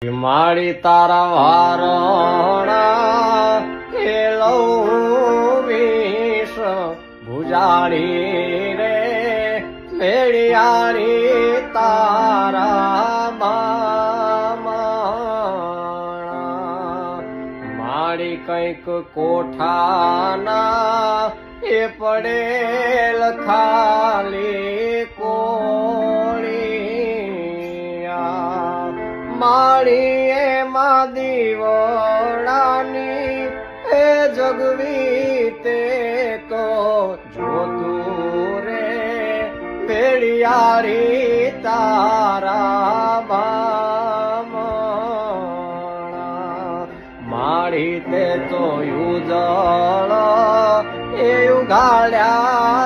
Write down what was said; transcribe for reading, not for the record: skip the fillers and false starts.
માળી તારા વારણા એ લઉં વિષ ભુજાડી રે મેળિયારી તારા માળી કંઈક કોઠાના એ પડેલ ખાલી કોળિયા માળી એમાં દીવડાની એ જગવી તે તો જોતું રે મેળિયારી તારા બામણા માળી તે તો યુજળ એ ઉઘાડ્યા